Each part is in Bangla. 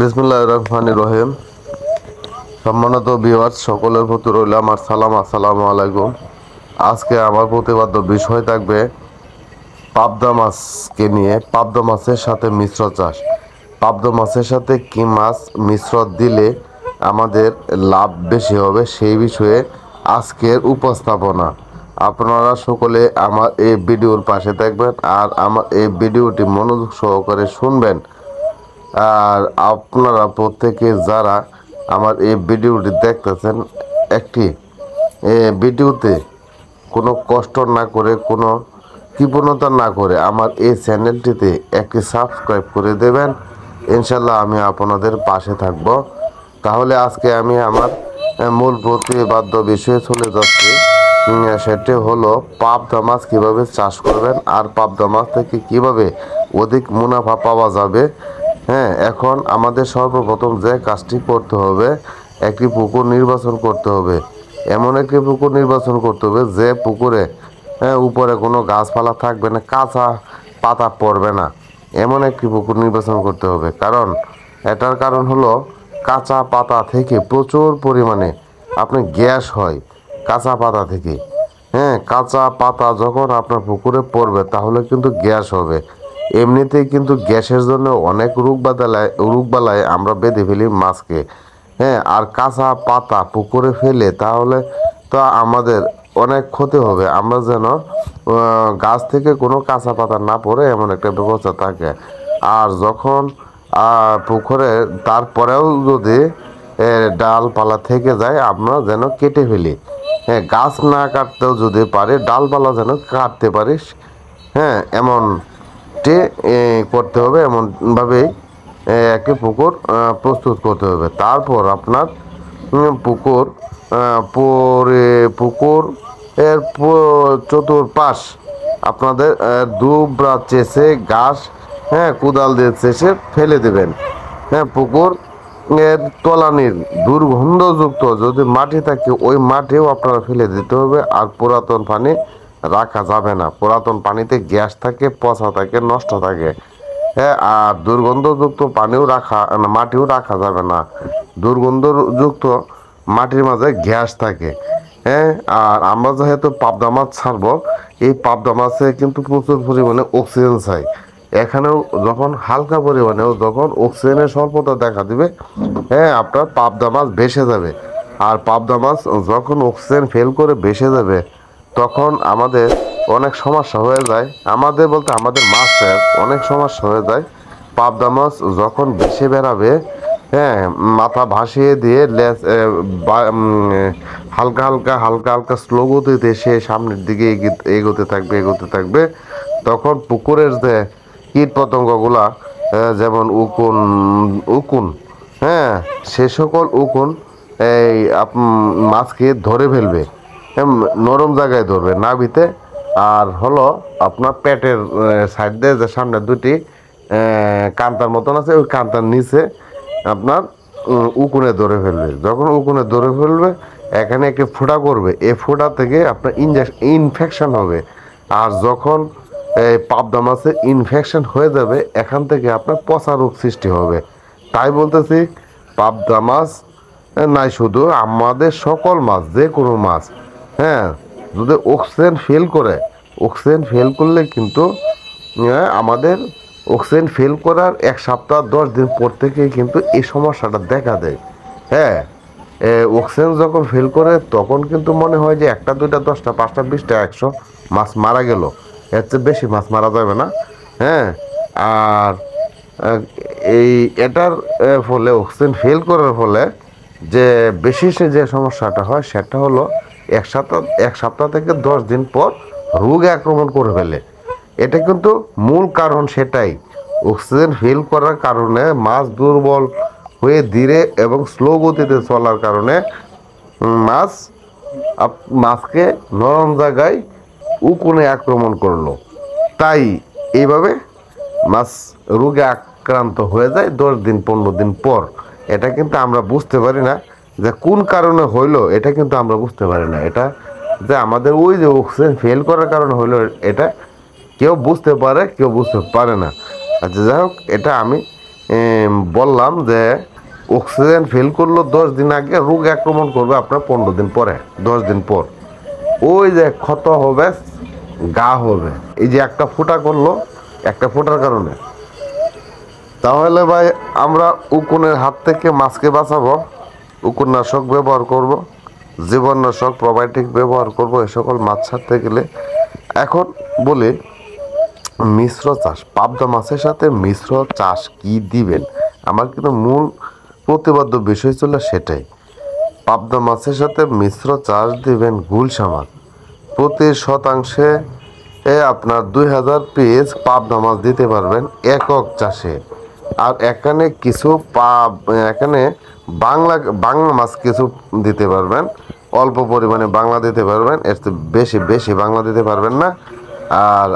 বিসমিল্লাহির রহমানির রহিম। সম্মানিত ভিউয়ার্স, সকলের প্রতি রইল আমার সালাম, আসসালামু আলাইকুম। আজকে আমার প্রতিপাদ্য বিষয় থাকবে পাবদা মাছকে নিয়ে। পাবদা মাছের সাথে মিশ্র চাষ। পাবদা মাছের সাথে কি মাছ মিশ্র দিলে আমাদের লাভ বেশি হবে, সেই বিষয়ে আজকের উপস্থাপনা। আপনারা সকলে আমার এই ভিডিওর পাশে থাকবেন আর আমার এই ভিডিওটি মনোযোগ সহকারে শুনবেন। আর আপনারা প্রত্যেকে যারা আমার এই ভিডিওটি দেখতেছেন, একটি ভিডিওতে কোনো কষ্ট না করে, কোনো কৃপণতা না করে আমার এই চ্যানেলটিতে একটি সাবস্ক্রাইব করে দেবেন। ইনশাল্লাহ আমি আপনাদের পাশে থাকব। তাহলে আজকে আমি আমার মূল প্রতিপাদ্য বিষয়ে চলে যাচ্ছি। সেটি হলো পাবদা মাছ কীভাবে চাষ করবেন আর পাবদা মাছ থেকে কীভাবে অধিক মুনাফা পাওয়া যাবে। হ্যাঁ, এখন আমাদের সর্বপ্রথম যে কাজটি করতে হবে, একটি পুকুর নির্বাচন করতে হবে। এমন একটি পুকুর নির্বাচন করতে হবে যে পুকুরে উপরে কোনো গাছপালা থাকবে না, কাঁচা পাতা পড়বে না, এমন একটি পুকুর নির্বাচন করতে হবে। কারণ এটার কারণ হলো কাঁচা পাতা থেকে প্রচুর পরিমাণে আপনার গ্যাস হয় কাঁচা পাতা থেকে। হ্যাঁ, কাঁচা পাতা যখন আপনার পুকুরে পড়বে তাহলে কিন্তু গ্যাস হবে। এমনিতেই কিন্তু গ্যাসের জন্য অনেক রোগবালাই আমরা বেঁধে ফেলি মাছকে। হ্যাঁ, আর কাঁচা পাতা পুকুরে ফেলে তাহলে তো আমাদের অনেক ক্ষতি হবে। আমরা যেন গাছ থেকে কোনো কাঁচা পাতা না পড়ে এমন একটা ব্যবস্থা থাকে। আর যখন পুকুরে তারপরেও যদি ডালপালা থেকে যায়, আমরা যেন কেটে ফেলি। হ্যাঁ, গাছ না কাটতেও যদি পারে, ডালপালা যেন কাটতে পারিস। হ্যাঁ, এমনটি করতে হবে। এমনভাবেই একটি পুকুর প্রস্তুত করতে হবে। তারপর আপনার পুকুর পুকুর এর চতুর্পাশ আপনাদের দুবরা চেষে ঘাস, হ্যাঁ, কোদাল দিয়ে চেষে ফেলে দেবেন। হ্যাঁ, পুকুর এর তলানির দুর্গন্ধযুক্ত যদি মাটি থাকে ওই মাটিও আপনারা ফেলে দিতে হবে। আর পুরাতন পানি রাখা যাবে না। পুরাতন পানিতে গ্যাস থাকে, পচা থাকে, নষ্ট থাকে। হ্যাঁ, আর দুর্গন্ধযুক্ত মাটিও রাখা যাবে না। দুর্গন্ধযুক্ত মাটির মাঝে গ্যাস থাকে। হ্যাঁ, আর আমরা যেহেতু পাবদা মাছ ছাড়বো, এই পাবদা মাছে কিন্তু প্রচুর পরিমাণে অক্সিজেন চাই। এখানেও যখন হালকা পরিমাণেও যখন অক্সিজেনের স্বল্পতা দেখা দিবে, হ্যাঁ, আপনার পাবদা মাছ ভেসে যাবে। আর পাবদা মাছ যখন অক্সিজেন ফেল করে ভেসে যাবে তখন আমাদের অনেক সমস্যা হয়ে যায়। আমাদের বলতে আমাদের মাছের অনেক সমস্যা হয়ে যায়। পাবদা মাছ যখন ভেসে বেড়াবে, হ্যাঁ, মাথা ভাসিয়ে দিয়ে হালকা হালকা হালকা হালকা স্লো গতিতে সে সামনের দিকে এগোতে থাকবে। তখন পুকুরের যে কীট পতঙ্গগুলা, যেমন উকুন, হ্যাঁ, সে সকল উকুন এই মাছকে ধরে ফেলবে। নরম জায়গায় ধরবে, নাভিতে। আর হলো আপনার পেটের সাইড দিয়ে যে সামনে দুটি কান্তার মতন আছে, ওই কান্তার নিচে আপনার উকুনে ধরে ফেলবে। যখন উকুনে ধরে ফেলবে, এখানে একটি ফোঁটা করবে। এই ফোঁটা থেকে আপনার ইনফেকশন হবে। আর যখন এই পাবদা মাছে ইনফেকশন হয়ে যাবে, এখান থেকে আপনার পচা রোগ সৃষ্টি হবে। তাই বলতেছি, পাবদা মাছ নাই, শুধু আমাদের সকল মাছ, যে কোনো মাছ, হ্যাঁ, যদি অক্সিজেন ফেল করলে কিন্তু আমাদের অক্সিজেন ফেল করার 1 সপ্তাহ 10 দিন পর থেকেই কিন্তু এই সমস্যাটা দেখা দেয়। হ্যাঁ, অক্সিজেন যখন ফেল করে তখন কিন্তু মনে হয় যে 1টা 2টা 10টা 5টা 20টা 100 মাছ মারা গেল। এর চেয়ে বেশি মাছ মারা যাবে না। হ্যাঁ, আর এটার ফলে অক্সিজেন ফেল করার ফলে যে বেশি যে সমস্যাটা হয় সেটা হলো 1 সপ্তাহ থেকে 10 দিন পর রোগ আক্রমণ করে ফেলে। এটা কিন্তু মূল কারণ সেটাই। অক্সিজেন ফেল করার কারণে মাছ দুর্বল হয়ে ধীরে এবং স্লো গতিতে চলার কারণে মাছকে নরম জায়গায় উকুনে আক্রমণ করলো। তাই এইভাবে মাছ রোগে আক্রান্ত হয়ে যায় 10 দিন 15 দিন পর। এটা কিন্তু আমরা বুঝতে পারি না যে কোন কারণে হইলো, এটা কিন্তু আমরা বুঝতে পারি না। এটা যে আমাদের ওই যে অক্সিজেন ফেল করার কারণে হইলো, এটা কেউ বুঝতে পারে, কেউ বুঝতে পারে না। আচ্ছা, যাই হোক, এটা আমি বললাম যে অক্সিজেন ফেল করলো 10 দিন আগে, রোগ আক্রমণ করবে আপনার 15 দিন পরে, 10 দিন পর ওই যে ক্ষত হবে, গা হবে, এই যে একটা ফুটা করলো, একটা ফুটার কারণে। তাহলে ভাই আমরা উকুনের হাত থেকে মাছকে বাঁচাবো, উকুননাশক ব্যবহার করব, জীবাণুনাশক প্রোবায়োটিক ব্যবহার করব এ সকল মাছ ছাড়তে গেলে। এখন বলি মিশ্র চাষ, পাবদা মাছের সাথে মিশ্র চাষ কি দিবেন, আমার কিন্তু মূল প্রতিপাদ্য বিষয় ছিল সেটাই। পাবদা মাছের সাথে মিশ্র চাষ দিবেন গুলশা মাছ। প্রতি শতাংশে আপনার 2000 পিস পাবদা মাছ দিতে পারবেন একক চাষে। আর এখানে কিছু এখানে বাংলা বাংলা মাছ কিছু দিতে পারবেন, অল্প পরিমাণে বাংলা দিতে পারবেন, এর চেয়ে বেশি বেশি বাংলা দিতে পারবেন না। আর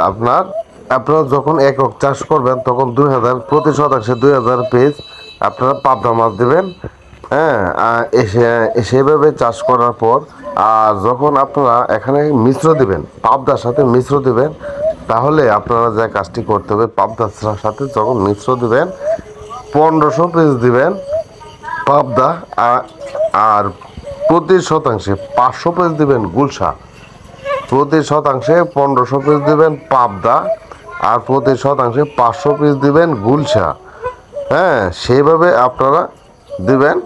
আপনারা যখন একক চাষ করবেন তখন 2000 প্রতি শতাংশে 2000 পিস আপনারা পাবদা মাছ দেবেন। হ্যাঁ, সেভাবে চাষ করার পর আর যখন আপনারা এখানে মিশ্র দিবেন, পাবদার সাথে মিশ্র দিবেন, তাহলে আপনারা যে কাজটি করতে হবে, পাবদার সাথে যখন মিশ্র দিবেন 1500 পিস দিবেন পাবদা, আর প্রতি শতাংশে 500 পিস দিবেন গুলশা। প্রতি শতাংশে 1500 পিস দিবেন পাবদা, আর প্রতি শতাংশে 500 পিস দিবেন গুলশা। হ্যাঁ, সেইভাবে আপনারা দিবেন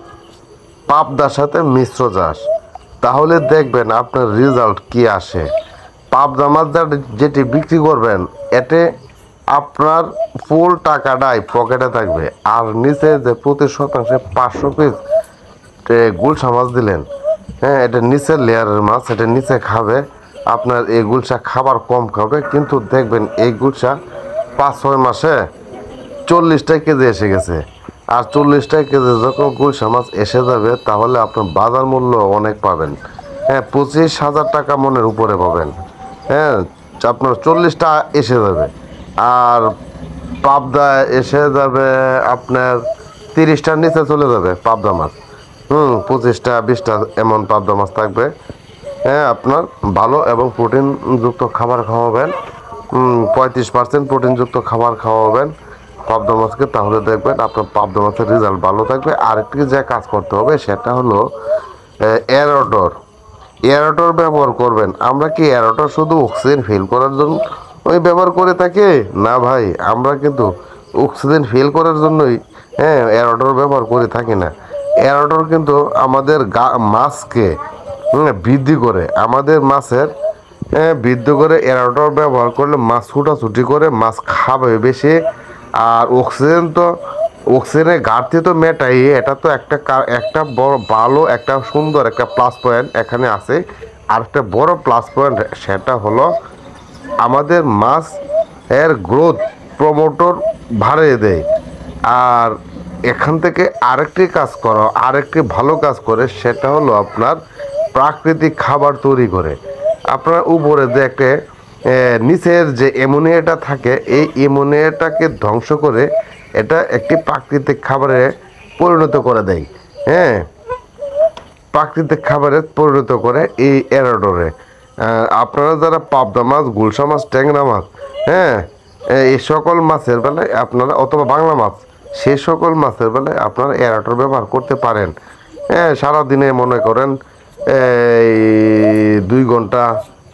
পাবদার সাথে মিশ্র চাষ, তাহলে দেখবেন আপনার রেজাল্ট কি আসে। পাবদা মাছ যেটি বিক্রি করবেন এতে আপনার ফুল টাকাটাই পকেটে থাকবে। আর নিচে যে প্রতি শতাংশে 500 পিস গুলশা মাছ দিলেন, হ্যাঁ, এটা নিচের লেয়ারের মাছ, এটা নিচে খাবে, আপনার এই গুলশা খাবার কম খাবে, কিন্তু দেখবেন এই গুলশা 5-6 মাসে 40টা কেজি এসে গেছে। আর 40টা কেজি যখন গুলশা মাছ এসে যাবে তাহলে আপনার বাজার মূল্য অনেক পাবেন। হ্যাঁ, 25,000 টাকা মনের উপরে পাবেন। হ্যাঁ, আপনার 40টা এসে যাবে। আর পাবদা এসে যাবে আপনার 30টার নিচে চলে যাবে পাবদা মাছ। 25টা 20টা এমন পাবদা মাছ থাকবে। হ্যাঁ, আপনার ভালো এবং প্রোটিনযুক্ত খাবার খাওয়াবেন, 35% প্রোটিনযুক্ত খাবার খাওয়াবেন পাবদা মাছকে, তাহলে দেখবেন আপনার পাবদা মাছের রেজাল্ট ভালো থাকবে। আরেকটি যে কাজ করতে হবে সেটা হলো এয়ারোটর ব্যবহার করবেন। আমরা কি এয়ারোটর শুধু অক্সিজেন ফিল করার জন্য ব্যবহার করে থাকি? না ভাই, আমরা কিন্তু অক্সিজেন ফিল করার জন্যই এয়ারোটর ব্যবহার করে থাকি না। এয়ারোটর কিন্তু আমাদের মাছকে বৃদ্ধি করে, আমাদের মাছের বৃদ্ধি করে। এয়ারোটর ব্যবহার করলে মাছ ছুটাছুটি করে, মাছ খাবে বেশি। আর অক্সিজেনের ঘাটতি তো মেটাই, এটা তো একটা বড় ভালো একটা সুন্দর একটা প্লাস পয়েন্ট এখানে আছে। আর একটা বড় প্লাস পয়েন্ট সেটা হলো আমাদের মাছ এর গ্রোথ প্রমোটর বাড়িয়ে দেয়। আর এখান থেকে আরেকটি কাজ করো, আরেকটি ভালো কাজ করে, সেটা হলো আপনার প্রাকৃতিক খাবার তৈরি করে। আপনার উপরে যে একটা নিচের যে অ্যামোনিয়াটা থাকে, এই অ্যামোনিয়াটাকে ধ্বংস করে এটা একটি প্রাকৃতিক খাবারে পরিণত করে দেয়। হ্যাঁ, প্রাকৃতিক খাবারে পরিণত করে এই এরাডোরে। আপনারা যারা পাবদা মাছ, গুলশা মাছ, ট্যাংরা মাছ, হ্যাঁ, এই সকল মাছের বেলায় আপনারা, অথবা বাংলা মাছ, সেই সকল মাছের বেলায় আপনারা এরাডোর ব্যবহার করতে পারেন। হ্যাঁ, সারাদিনে মনে করেন এই 2 ঘন্টা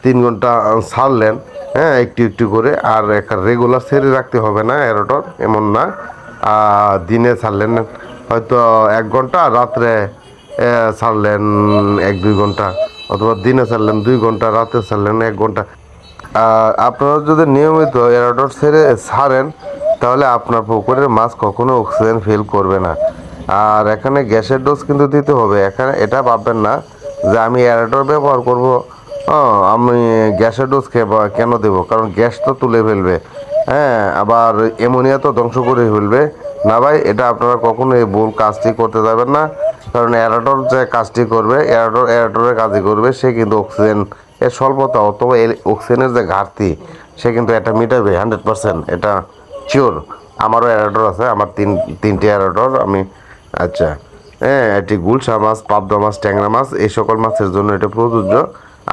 3 ঘন্টা ছাড়লেন, হ্যাঁ, একটু একটু করে। আর একটা রেগুলার ছেড়ে রাখতে হবে না এরাডোর, এমন না। দিনে ছাড়লেন হয়তো 1 ঘন্টা, রাত্রে ছাড়লেন 1-2 ঘন্টা, অথবা দিনে ছাড়লেন 2 ঘন্টা, রাতে ছাড়লেন 1 ঘন্টা। আপনারা যদি নিয়মিত এরাডোর ছাড়েন তাহলে আপনার পুকুরের মাছ কখনো অক্সিজেন ফিল করবে না। আর এখানে গ্যাসের ডোজ কিন্তু দিতে হবে। এখানে এটা ভাববেন না যে আমি এরাডোর ব্যবহার করব, আমি গ্যাসের ডোজ কেন দেবো, কারণ গ্যাস তো তুলে ফেলবে। হ্যাঁ, আবার অ্যামোনিয়া তো ধ্বংস করে ফেলবে। না ভাই, এটা আপনারা কখনো এই ভুল কাজটি করতে যাবেন না। কারণ এরাডোর যে কাজটি করবে, এরাডোরের কাজই করবে, সে কিন্তু অক্সিজেন এর স্বল্পতা অথবা অক্সিজেনের যে ঘাটতি সে কিন্তু এটা মিটাবে 100%, এটা শিওর। আমারও এরাডোর আছে, আমার তিনটি এরাডোর আমি। আচ্ছা, হ্যাঁ, এটি গুলশা মাছ, পাবদা মাছ, ট্যাংরা মাছ, এই সকল মাছের জন্য এটা প্রযোজ্য।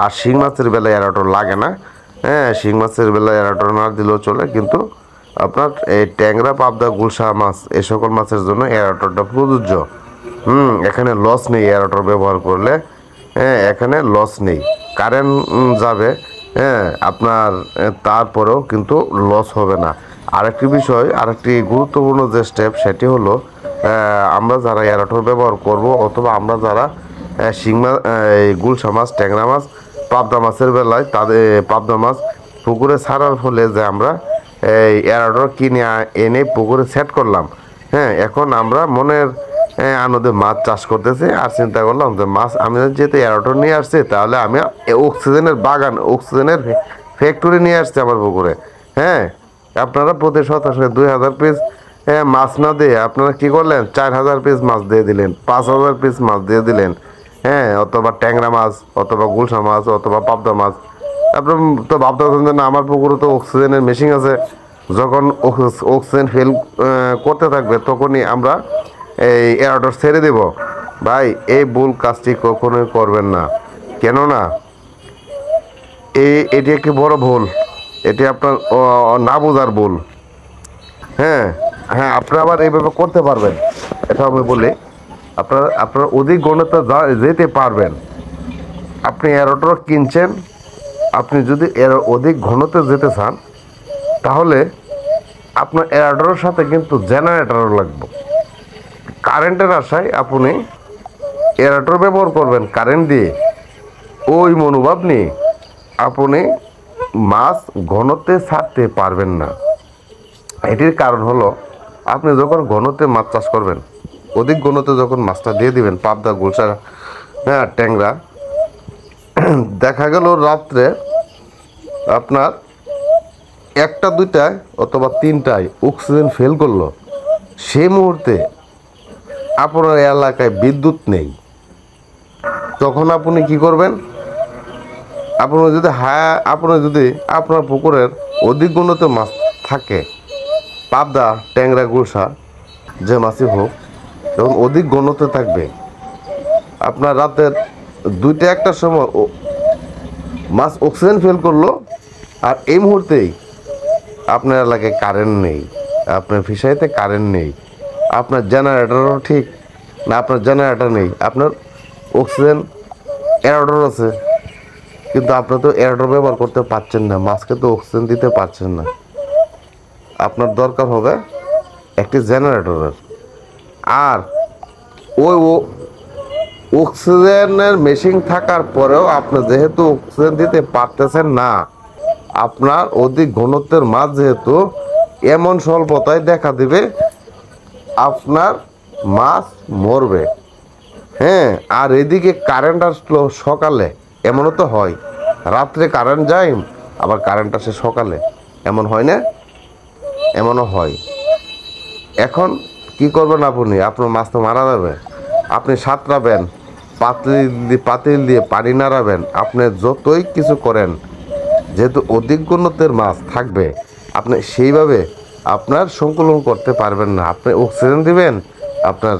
আর শিং মাছের বেলায় এরাডোর লাগে না। হ্যাঁ, শিং মাছের বেলায় এরাডোর না দিলেও চলে, কিন্তু আপনার এই ট্যাংরা, পাবদা, গুলশা মাছ এই সকল মাছের জন্য এয়ারটরটা প্রযোজ্য। এখানে লস নেই এয়ারটর ব্যবহার করলে। হ্যাঁ, এখানে লস নেই। কারেন্ট যাবে, হ্যাঁ, আপনার তারপরেও কিন্তু লস হবে না। আরেকটি বিষয়, আরেকটি গুরুত্বপূর্ণ যে স্টেপ, সেটি হলো আমরা যারা এয়ারটর ব্যবহার করব, অথবা আমরা যারা শিং মাছ, এই গুলশা মাছ, ট্যাংরা মাছ, পাবদা মাছের বেলায় তাদের পাবদা মাছ পুকুরে ছাড়ার ফলে যে আমরা এই এয়ারটর কিনে এনে পুকুরে সেট করলাম। হ্যাঁ, এখন আমরা মনের আনন্দে মাছ চাষ করতেছি, আর চিন্তা করলাম যে মাছ আমি যেহেতু এয়ারটর নিয়ে আসছি, তাহলে আমি অক্সিজেনের বাগান, অক্সিজেনের ফ্যাক্টরি নিয়ে আসছি আমার পুকুরে। হ্যাঁ, আপনারা প্রতি শতাংশে 2000 পিস মাছ না দিয়ে আপনারা কি করলেন, 4000 পিস মাছ দিয়ে দিলেন, 5000 পিস মাছ দিয়ে দিলেন। হ্যাঁ, অথবা ট্যাংরা মাছ, অথবা গুলশা মাছ, অথবা পাবদা মাছ। আপনার তো ভাবতেছেন যে না, আমার পুকুরে তো অক্সিজেনের মেশিন আছে, যখন অক্সিজেন ফেল করতে থাকবে তখনই আমরা এই এয়ারটর ছেড়ে দেব। ভাই, এই ভুল কাজটি কখনোই করবেন না। কেননা এটি একটি বড় ভুল। এটি আপনার না বোঝার ভুল। হ্যাঁ, হ্যাঁ, আপনি আবার এইভাবে করতে পারবেন, এটা আমি বলি। আপনার অধিক গণতা যেতে পারবেন। আপনি এয়ারটর কিনছেন, আপনি যদি এর অধিক ঘনত্বে যেতে চান, তাহলে আপনার এয়ারটরের সাথে কিন্তু জেনারেটরও লাগবে। কারেন্টের আশায় আপনি এয়ারটর ব্যবহার করবেন কারেন্ট দিয়ে, ওই মনোভাব নিয়ে আপনি মাছ ঘনত্বে ছাড়তে পারবেন না। এটির কারণ হলো, আপনি যখন ঘনত্বে মাছ চাষ করবেন, অধিক ঘনত্বে যখন মাছটা দিয়ে দিবেন, পাবদা, গুলশা, হ্যাঁ, ট্যাংরা, দেখা গেল রাত্রে আপনার একটা দুইটায় অথবা তিনটায় অক্সিজেন ফেল করলো, সেই মুহূর্তে আপনার এলাকায় বিদ্যুৎ নেই। তখন আপনি কি করবেন? আপনি যদি আপনার পুকুরের অধিক গুণতে মাছ থাকে, পাবদা, ট্যাংরা, গুলশা যে মাছই হোক, যখন অধিক ঘনত্বে থাকবে, আপনার রাতের 2টা 1টার সময় মাছ অক্সিজেন ফেল করলো, আর এই মুহূর্তেই আপনার এলাকায় কারেন্ট নেই, আপনার ফিশারিতে কারেন্ট নেই, আপনার জেনারেটরও ঠিক না, আপনার জেনারেটর নেই, আপনার অক্সিজেন এয়ারটর আছে, কিন্তু আপনি তো এয়ারটর ব্যবহার করতে পারছেন না, মাছকে তো অক্সিজেন দিতে পারছেন না। আপনার দরকার হবে একটি জেনারেটরের। আর ওই অক্সিজেনের মেশিন থাকার পরেও আপনি যেহেতু অক্সিজেন দিতে পারতেছেন না, আপনার অধিক ঘনত্বের মাছ যেহেতু এমন স্বল্পতায় দেখা দিবে, আপনার মাছ মরবে। হ্যাঁ, আর এদিকে কারেন্ট আসলো সকালে, এমনও তো হয়, রাত্রে কারেন্ট যায় আবার কারেন্ট আসে সকালে, এমন হয় না? এমনও হয়। এখন কি করবেন আপনি? আপনার মাছ তো মারা যাবে। আপনি সাঁতরাবেন, পাতিল দিয়ে পানি নাড়াবেন, আপনি যতই কিছু করেন, যেহেতু অধিক ঘনত্বের মাছ থাকবে, আপনি সেইভাবে আপনার সংকুলন করতে পারবেন না। আপনি অক্সিজেন দিবেন, আপনার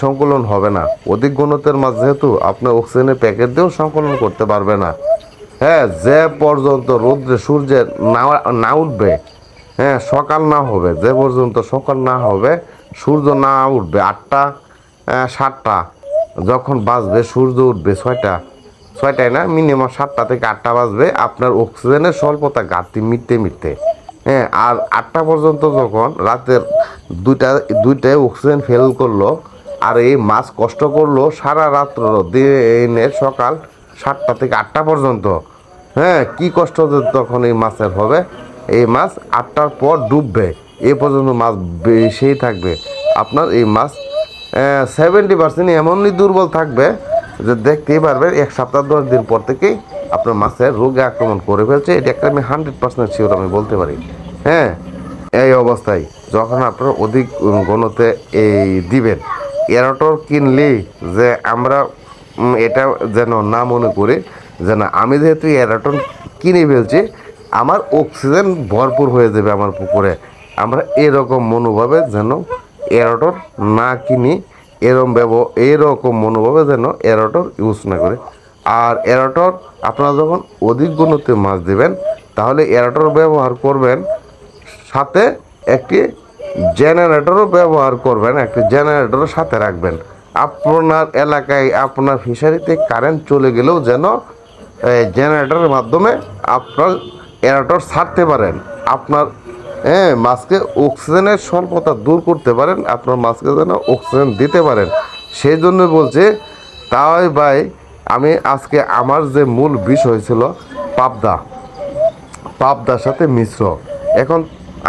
সংকুলন হবে না। অধিক ঘনত্বের মাছ যেহেতু আপনি অক্সিজেনের প্যাকেট দিয়েও সংকুলন করতে পারবে না। হ্যাঁ, যে পর্যন্ত রৌদ্রে সূর্যের না উঠবে, হ্যাঁ, সকাল না হবে, যে পর্যন্ত সকাল না হবে, সূর্য না উঠবে, 8টা 7টা যখন বাজবে, সূর্য উঠবে 6টায় না, মিনিমাম 7টা থেকে 8টা বাজবে, আপনার অক্সিজেনের স্বল্পতা ঘাটতি মিটতে। হ্যাঁ, আর 8টা পর্যন্ত যখন রাতের 2টায় অক্সিজেন ফেল করলো, আর এই মাছ কষ্ট করলো সারা রাত্র, দিনের সকাল 7টা থেকে 8টা পর্যন্ত, হ্যাঁ, কি কষ্ট তখন এই মাছের হবে। এই মাছ 8টার পর ডুববে, এ পর্যন্ত মাছ বেশিই থাকবে। আপনার এই মাছ 70% এমনই দুর্বল থাকবে যে দেখতেই পারবেন 1 সপ্তাহ 10 দিন পর থেকেই আপনার মাছের রোগে আক্রমণ করে ফেলছে। এটা একটা আমি 100% শিওর আমি বলতে পারি। হ্যাঁ, এই অবস্থায় যখন আপনার অধিক ঘনত্বে এই দিবেন, এয়ারটর কিনলে যে আমরা এটা যেন না মনে করি যে না, আমি যেহেতু এয়ারটর কিনে ফেলছি, আমার অক্সিজেন ভরপুর হয়ে যাবে আমার পুকুরে, আমরা এরকম মনোভাবে যেন এয়ারটর না কিনি, এরকম মনোভাবে যেন এয়ারটর ইউজ না করে। আর এয়ারটর আপনারা যখন অধিক ঘনত্বে মাছ দেবেন, তাহলে এয়ারটর ব্যবহার করবেন সাথে একটি জেনারেটরও ব্যবহার করবেন, একটি জেনারেটরও সাথে রাখবেন। আপনার এলাকায় আপনার ফিশারিতে কারেন্ট চলে গেলেও যেন জেনারেটরের মাধ্যমে আপনার জেনারেটর ছাড়তে পারেন, আপনার মাছকে অক্সিজেনের স্বল্পতা দূর করতে পারেন, আপনার মাছকে যেন অক্সিজেন দিতে পারেন। সেই জন্য বলছে তাই ভাই আমি আজকে আমার যে মূল বিষয় ছিল পাবদার সাথে মিশ্র। এখন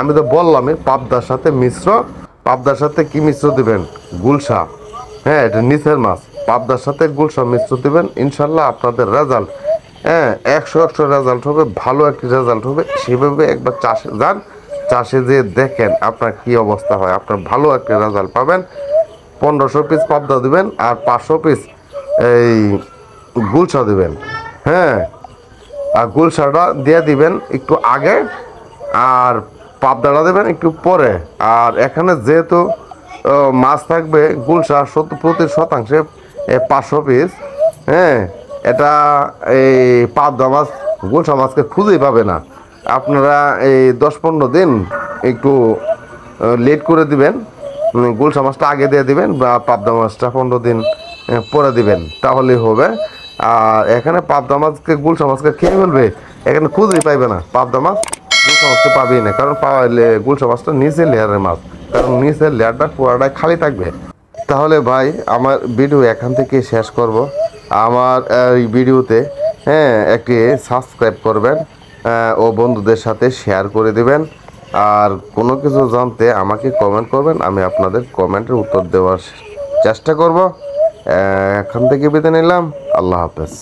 আমি তো বললামই পাবদার সাথে মিশ্র। পাবদার সাথে কি মিশ্র দিবেন? গুলশা। হ্যাঁ, এটা নিচের মাছ। পাবদার সাথে গুলশা মিশ্র দিবেন, ইনশাল্লাহ আপনাদের রেজাল্ট 100 রেজাল্ট হবে, ভালো একটি রেজাল্ট হবে। সেভাবে একবার চাষে যান, চাষে যেয়ে দেখেন আপনার কি অবস্থা হয়, আপনার ভালো একটা রেজাল্ট পাবেন। 1500 পিস পাবদা দিবেন আর 500 পিস এই গুলশা দিবেন। হ্যাঁ, আর গুলশাটা দিয়ে দিবেন একটু আগে, আর পাবদাটা দেবেন একটু পরে। আর এখানে যেহেতু মাছ থাকবে গুলশা প্রতি শতাংশে 500 পিস, হ্যাঁ, এটা এই পাবদা মাছ গুলশা মাছকে খুঁজেই পাবে না। আপনারা এই 10-15 দিন একটু লেট করে দিবেন, গুলশা মাছটা আগে দিয়ে দিবেন বা পাবদা মাছটা 15 দিন পরে দিবেন, তাহলেই হবে। আর এখানে পাবদা মাছকে গুলশা মাছকে খেয়ে ফেলবে, এখানে খুঁজেই পাইবে না পাবদা মাছ, গুলশা মাছকে পাবেই না। কারণ পাওয়াইলে গুলশা মাছটা নিচের লেয়ারের মাছ, কারণ নিচের লেয়ারটা পুরাটাই খালি থাকবে। তাহলে ভাই আমার ভিডিও এখান থেকে শেষ করব। আমার এই ভিডিওতে একটি সাবস্ক্রাইব করবেন ও বন্ধুদের সাথে শেয়ার করে দিবেন। আর কোনো কিছু জানতে আমাকে কমেন্ট করবেন, আমি আপনাদের কমেন্টের উত্তর দেওয়ার চেষ্টা করব। এখান থেকে বিদায় নিলাম, আল্লাহ হাফেজ।